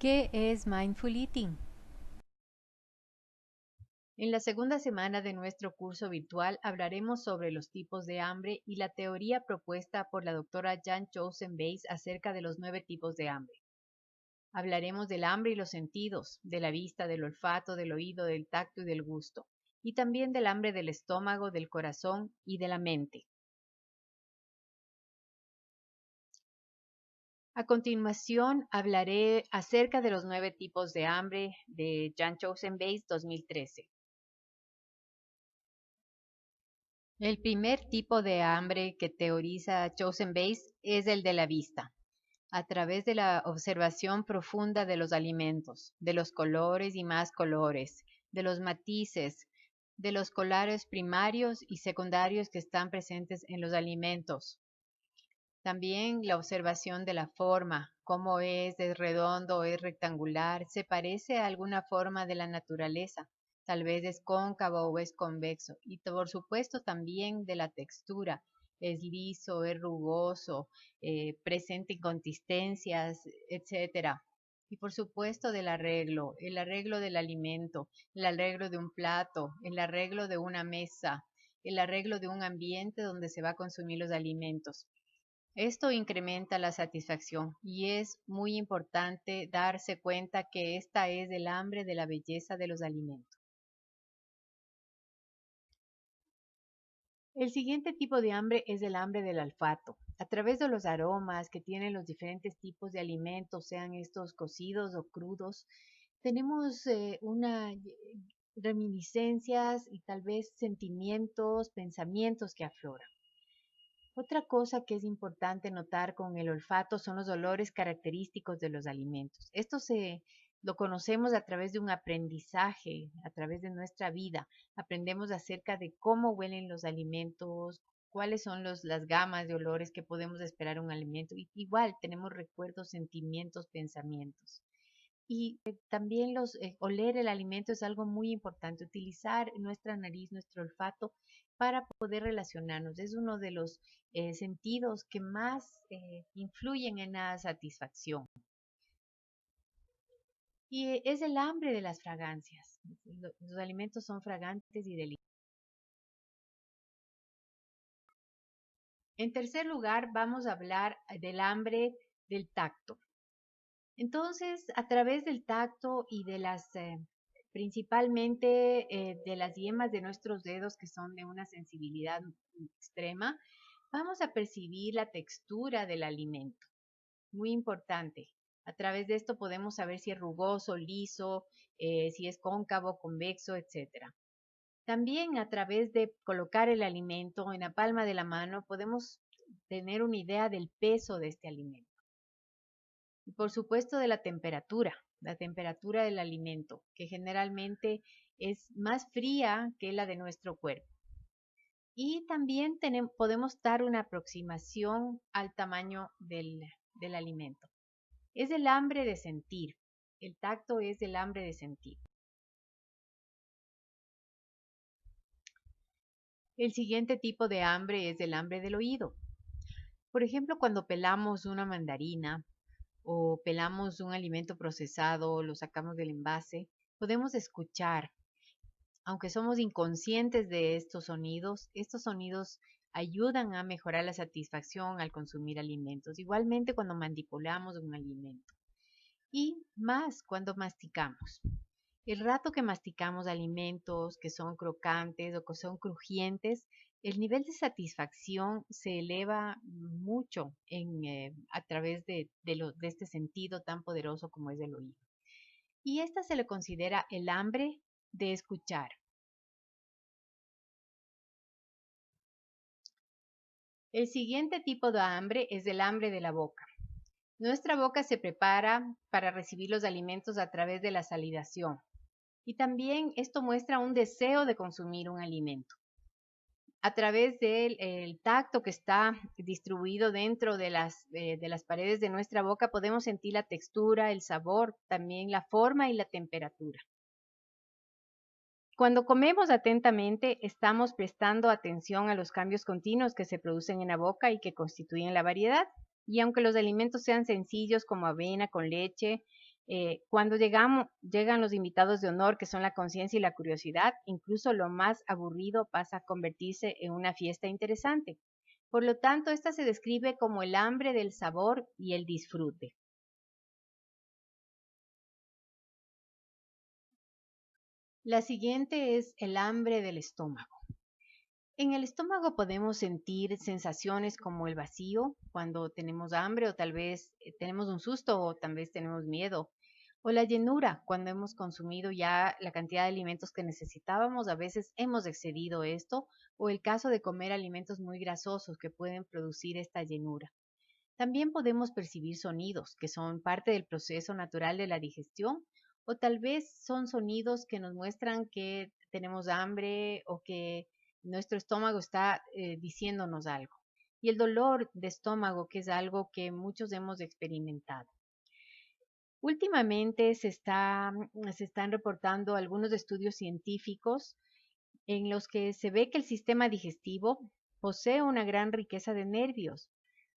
¿Qué es Mindful Eating? En la segunda semana de nuestro curso virtual hablaremos sobre los tipos de hambre y la teoría propuesta por la doctora Jan-Chosen Bayes acerca de los 9 tipos de hambre. Hablaremos del hambre y los sentidos, de la vista, del olfato, del oído, del tacto y del gusto, y también del hambre del estómago, del corazón y de la mente. A continuación hablaré acerca de los 9 tipos de hambre de Jan-Chosen Bayes 2013. El primer tipo de hambre que teoriza Chosen Bayes es el de la vista, a través de la observación profunda de los alimentos, de los colores y más colores, de los matices, de los colores primarios y secundarios que están presentes en los alimentos. También la observación de la forma, cómo es redondo, es rectangular, se parece a alguna forma de la naturaleza, tal vez es cóncavo o es convexo, y por supuesto también de la textura, es liso, es rugoso, presenta inconsistencias, etcétera. Y por supuesto del arreglo, el arreglo del alimento, el arreglo de un plato, el arreglo de una mesa, el arreglo de un ambiente donde se va a consumir los alimentos. Esto incrementa la satisfacción y es muy importante darse cuenta que esta es el hambre de la belleza de los alimentos. El siguiente tipo de hambre es el hambre del olfato. A través de los aromas que tienen los diferentes tipos de alimentos, sean estos cocidos o crudos, tenemos reminiscencias y tal vez sentimientos, pensamientos que afloran. Otra cosa que es importante notar con el olfato son los olores característicos de los alimentos. Lo conocemos a través de un aprendizaje, a través de nuestra vida. Aprendemos acerca de cómo huelen los alimentos, cuáles son las gamas de olores que podemos esperar un alimento. Y igual tenemos recuerdos, sentimientos, pensamientos. Y también oler el alimento es algo muy importante, utilizar nuestra nariz, nuestro olfato para poder relacionarnos. Es uno de los sentidos que más influyen en la satisfacción. Y es el hambre de las fragancias. Los alimentos son fragantes y deliciosos. En tercer lugar, vamos a hablar del hambre del tacto. Entonces, a través del tacto y de principalmente de las yemas de nuestros dedos, que son de una sensibilidad extrema, vamos a percibir la textura del alimento. Muy importante. A través de esto podemos saber si es rugoso, liso, si es cóncavo, convexo, etc. También a través de colocar el alimento en la palma de la mano, podemos tener una idea del peso de este alimento. Y por supuesto de la temperatura del alimento, que generalmente es más fría que la de nuestro cuerpo. Y también podemos dar una aproximación al tamaño del alimento. Es el hambre de sentir. El tacto es el hambre de sentir. El siguiente tipo de hambre es el hambre del oído. Por ejemplo, cuando pelamos una mandarina o pelamos un alimento procesado, lo sacamos del envase, podemos escuchar. Aunque somos inconscientes de estos sonidos ayudan a mejorar la satisfacción al consumir alimentos. Igualmente cuando manipulamos un alimento. Y más cuando masticamos. El rato que masticamos alimentos que son crocantes o que son crujientes, el nivel de satisfacción se eleva mucho a través de este sentido tan poderoso como es el oído. Y esta se le considera el hambre de escuchar. El siguiente tipo de hambre es el hambre de la boca. Nuestra boca se prepara para recibir los alimentos a través de la salivación. Y también esto muestra un deseo de consumir un alimento. A través del tacto que está distribuido dentro de las paredes de nuestra boca, podemos sentir la textura, el sabor, también la forma y la temperatura. Cuando comemos atentamente, estamos prestando atención a los cambios continuos que se producen en la boca y que constituyen la variedad. Y aunque los alimentos sean sencillos como avena con leche, Cuando llegan los invitados de honor, que son la conciencia y la curiosidad, incluso lo más aburrido pasa a convertirse en una fiesta interesante. Por lo tanto, esta se describe como el hambre del sabor y el disfrute. La siguiente es el hambre del estómago. En el estómago podemos sentir sensaciones como el vacío cuando tenemos hambre o tal vez tenemos un susto o tal vez tenemos miedo. O la llenura cuando hemos consumido ya la cantidad de alimentos que necesitábamos, a veces hemos excedido esto, o el caso de comer alimentos muy grasosos que pueden producir esta llenura. También podemos percibir sonidos que son parte del proceso natural de la digestión o tal vez son sonidos que nos muestran que tenemos hambre o que nuestro estómago está diciéndonos algo. Y el dolor de estómago, que es algo que muchos hemos experimentado. Últimamente se están reportando algunos estudios científicos en los que se ve que el sistema digestivo posee una gran riqueza de nervios,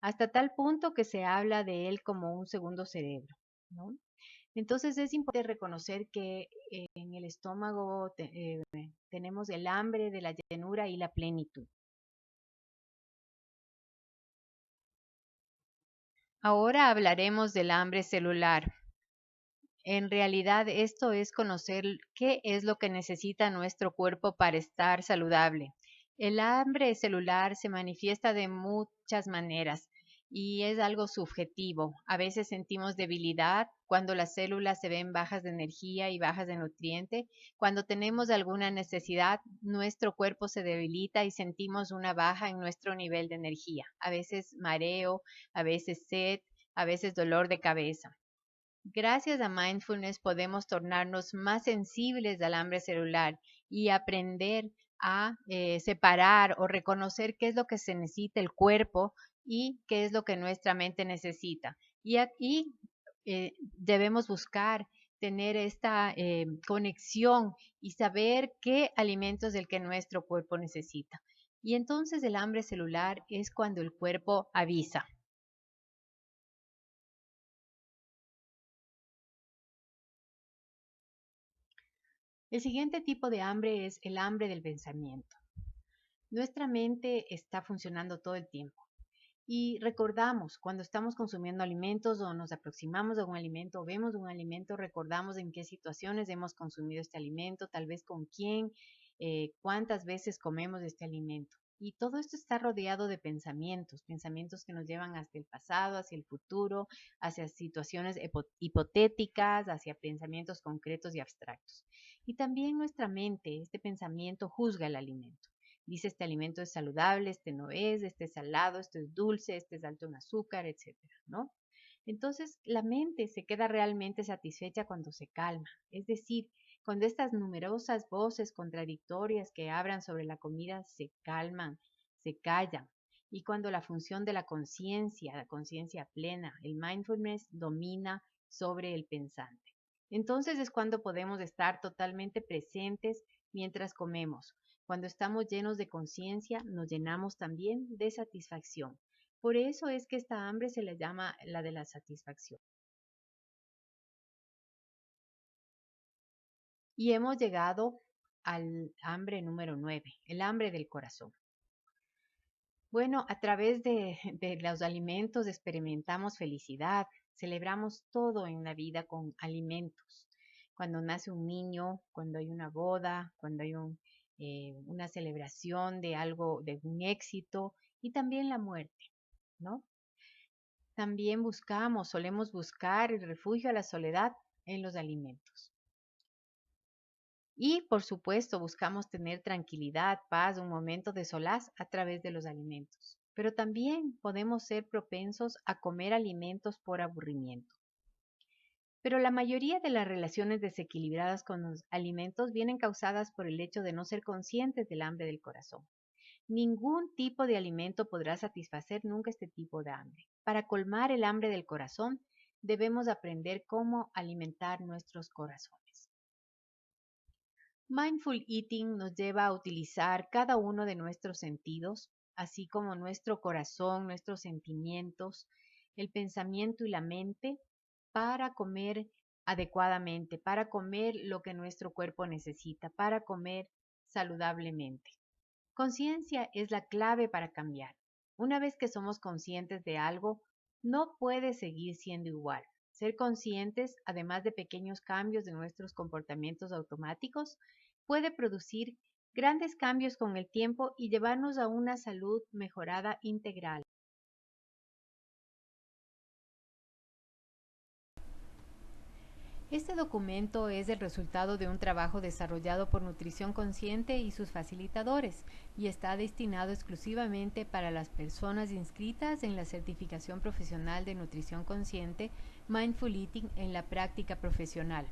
hasta tal punto que se habla de él como un segundo cerebro, ¿no? Entonces es importante reconocer que en el estómago tenemos el hambre de la llenura y la plenitud. Ahora hablaremos del hambre celular. En realidad, esto es conocer qué es lo que necesita nuestro cuerpo para estar saludable. El hambre celular se manifiesta de muchas maneras y es algo subjetivo. A veces sentimos debilidad cuando las células se ven bajas de energía y bajas de nutriente. Cuando tenemos alguna necesidad, nuestro cuerpo se debilita y sentimos una baja en nuestro nivel de energía. A veces mareo, a veces sed, a veces dolor de cabeza. Gracias a mindfulness podemos tornarnos más sensibles al hambre celular y aprender a separar o reconocer qué es lo que se necesita el cuerpo y qué es lo que nuestra mente necesita. Y aquí debemos buscar tener esta conexión y saber qué alimentos es el que nuestro cuerpo necesita. Y entonces el hambre celular es cuando el cuerpo avisa. El siguiente tipo de hambre es el hambre del pensamiento. Nuestra mente está funcionando todo el tiempo y recordamos cuando estamos consumiendo alimentos o nos aproximamos a un alimento o vemos un alimento, recordamos en qué situaciones hemos consumido este alimento, tal vez con quién, cuántas veces comemos este alimento. Y todo esto está rodeado de pensamientos, pensamientos que nos llevan hacia el pasado, hacia el futuro, hacia situaciones hipotéticas, hacia pensamientos concretos y abstractos. Y también nuestra mente, este pensamiento juzga el alimento. Dice este alimento es saludable, este no es, este es salado, este es dulce, este es alto en azúcar, etcétera, ¿no? Entonces, la mente se queda realmente satisfecha cuando se calma, es decir, cuando estas numerosas voces contradictorias que hablan sobre la comida se calman, se callan, y cuando la función de la conciencia plena, el mindfulness, domina sobre el pensante. Entonces es cuando podemos estar totalmente presentes mientras comemos. Cuando estamos llenos de conciencia, nos llenamos también de satisfacción. Por eso es que esta hambre se le llama la de la satisfacción. Y hemos llegado al hambre número 9, el hambre del corazón. Bueno, a través de los alimentos experimentamos felicidad, celebramos todo en la vida con alimentos. Cuando nace un niño, cuando hay una boda, cuando hay una celebración de algo, de un éxito y también la muerte, ¿no? También solemos buscar el refugio a la soledad en los alimentos. Y por supuesto buscamos tener tranquilidad, paz, un momento de solaz a través de los alimentos. Pero también podemos ser propensos a comer alimentos por aburrimiento. Pero la mayoría de las relaciones desequilibradas con los alimentos vienen causadas por el hecho de no ser conscientes del hambre del corazón. Ningún tipo de alimento podrá satisfacer nunca este tipo de hambre. Para colmar el hambre del corazón, debemos aprender cómo alimentar nuestros corazones. Mindful Eating nos lleva a utilizar cada uno de nuestros sentidos, así como nuestro corazón, nuestros sentimientos, el pensamiento y la mente, para comer adecuadamente, para comer lo que nuestro cuerpo necesita, para comer saludablemente. Conciencia es la clave para cambiar. Una vez que somos conscientes de algo, no puede seguir siendo igual. Ser conscientes, además de pequeños cambios de nuestros comportamientos automáticos, puede producir grandes cambios con el tiempo y llevarnos a una salud mejorada integral. Este documento es el resultado de un trabajo desarrollado por Nutrición Consciente y sus facilitadores y está destinado exclusivamente para las personas inscritas en la certificación profesional de Nutrición Consciente, Mindful Eating en la práctica profesional.